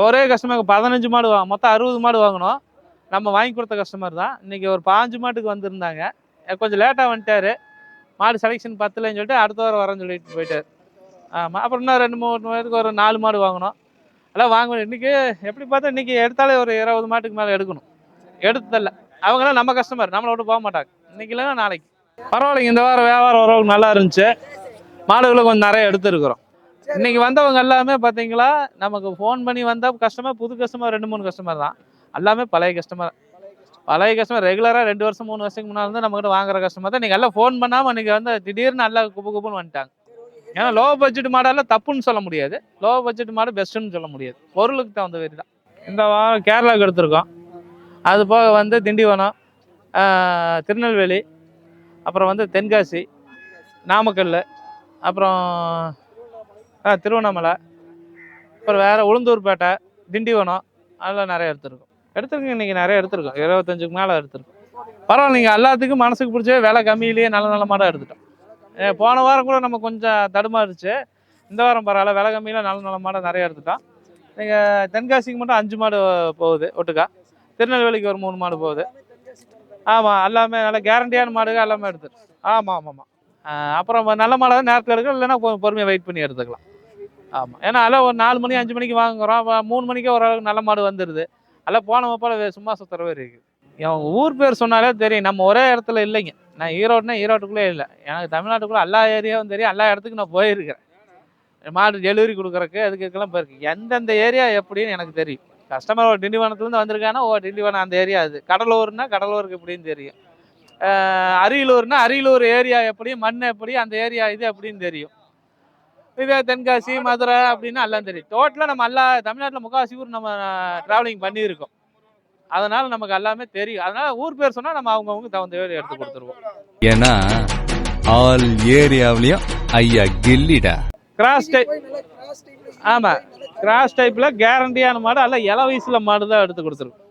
ஒரே கஸ்டமர் 15 மாடு மொத்தம் 60 மாடு வாங்கினோம். நம்ம வாங்கி கொடுத்த கஸ்டமர் தான். இன்னைக்கு ஒரு 5 மாட்டுக்கு வந்திருந்தாங்க. கொஞ்சம் லேட்டாக வந்துட்டாரு. மாடு செலெக்ஷன் பத்தலைன்னு சொல்லிட்டு அடுத்த வாரம் வரேன்னு சொல்லிட்டு போயிட்டார். ஆமாம். அப்புறம் இன்னும் 2-3 பேருக்கு ஒரு 4 மாடு வாங்கினோம். எல்லாம் வாங்கணும். இன்னைக்கு எப்படி பார்த்தா இன்னைக்கு எடுத்தாலே ஒரு 20 மாட்டுக்கு மேலே எடுக்கணும். எடுத்ததில்ல. அவங்களாம் நம்ம கஸ்டமர், நம்மளை விட்டு போக மாட்டாங்க. இன்னைக்கு இல்லைன்னா நாளைக்கு. பரவாயில்லைங்க. இந்த வாரம் வியாபாரம் ஓரளவுக்கு நல்லா இருந்துச்சு. மாடுகளும் கொஞ்சம் நிறைய எடுத்துருக்குறோம். இன்னைக்கு வந்தவங்க எல்லாமே பார்த்தீங்களா, நமக்கு ஃபோன் பண்ணி வந்த கஸ்டமர், புது கஸ்டமர் 2-3 கஸ்டமர் தான். எல்லாமே பழைய கஸ்டமர். பழைய கஸ்டமர் ரெகுலராக 2 வருஷம் 3 வருஷத்துக்கு முன்னால் வந்து நம்மகிட்ட வாங்குற கஸ்டமர் தான். இன்னைக்கு எல்லாம் ஃபோன் பண்ணாமல் இன்னைக்கு வந்து திடீர்னு நல்லா குப்புன்னு வந்துட்டாங்க. ஏன்னா லோ பட்ஜெட் மாடெல்லாம் தப்புன்னு சொல்ல முடியாது. லோ பட்ஜெட் மாடு பெஸ்ட்டுன்னு சொல்ல முடியாது. பொருளுக்கு தகுந்த மாதிரி தான். இந்த வாரம் கேரளாவுக்கு எடுத்திருக்கோம். அது போக வந்து திண்டிவனம், திருநெல்வேலி, அப்புறம் வந்து தென்காசி, நாமக்கல், அப்புறம் திருவண்ணாமலை, அப்புறம் வேறு உளுந்தூர்பேட்டை, திண்டிவனம், அதெல்லாம் நிறைய எடுத்துருக்கோம். இன்றைக்கி நிறைய எடுத்துருக்கோம். 25க்கு மேலே எடுத்துருக்கோம். பரவாயில்ல. நீங்கள் எல்லாத்துக்கும் மனசுக்கு பிடிச்ச விலை கம்மியிலேயே நல்ல மாடாக எடுத்துட்டோம். போன வாரம் கூட நம்ம கொஞ்சம் தடுமாறுச்சு. இந்த வாரம் பரவாயில்ல, விலை கம்மியில் நல்ல மாடாக நிறைய எடுத்துட்டோம். நீங்கள் தென்காசிக்கு மட்டும் 5 மாடு போகுது ஒட்டுக்கா. திருநெல்வேலிக்கு ஒரு 3 மாடு போகுது. ஆமாம். எல்லாமே நல்ல கேரண்டியான மாடுகள் எல்லாமே எடுத்துருக்கோம். ஆமாம். அப்புறம் நல்ல மாடை தான் நேரத்தில் எடுக்கலாம், இல்லைன்னா பொறுமையாக வெயிட் பண்ணி எடுத்துக்கலாம். ஆமாம். ஏன்னா அதெல்லாம் ஒரு 4 மணி 5 மணிக்கு வாங்குகிறோம். 3 மணிக்கே ஓரளவுக்கு நல்ல மாடு வந்துடுது. அதெல்லாம் போனவ போல் சும்மா சுற்றுறவே இருக்குது. என் ஊர் பேர் சொன்னாலே தெரியும். நம்ம ஒரே இடத்துல இல்லைங்க. நான் ஈரோடுனா ஈரோட்டுக்குள்ளே இல்லை. எனக்கு தமிழ்நாட்டுக்குள்ளே எல்லா ஏரியாவும் தெரியும். எல்லா இடத்துக்கும் நான் போயிருக்கிறேன். மாடு டெலிவரி கொடுக்குறக்கு அதுக்கெல்லாம் போயிருக்கு. எந்தெந்த ஏரியா எப்படின்னு எனக்கு தெரியும். கஸ்டமர் ஒரு திண்டிவனத்துலேருந்து வந்திருக்காங்கன்னா திண்டிவனம் அந்த ஏரியா. அது கடலூர்னா கடலூருக்கு எப்படின்னு தெரியும். அரியலூர்னா அரியலூர் ஏரியா எப்படி, மண் எப்படி, அந்த ஏரியா இது எப்படின்னு தெரியும். இதே தென்காசி, மதுரை அப்படின்னா எல்லாம் தெரியும். டோட்டலாக நம்ம எல்லா தமிழ்நாட்டில் முக்கால்வாசி ஊர் நம்ம ட்ராவலிங் பண்ணியிருக்கோம். அதனால நமக்கு எல்லாமே தெரியும். அதனால ஊர் பேர் சொன்னால் நம்ம அவங்கவுங்க தகுந்த ஏரியா எடுத்து கொடுத்துருவோம். ஏன்னா ஆல் ஏரியாவிலையும் ஐயா கில்லிடா. Cross type. ஆமாம். கிராஸ் டைப்பில் கேரண்டியான மாடு, எல்லாம் இள வயசில் மாடு தான் எடுத்து கொடுத்துருக்கோம்.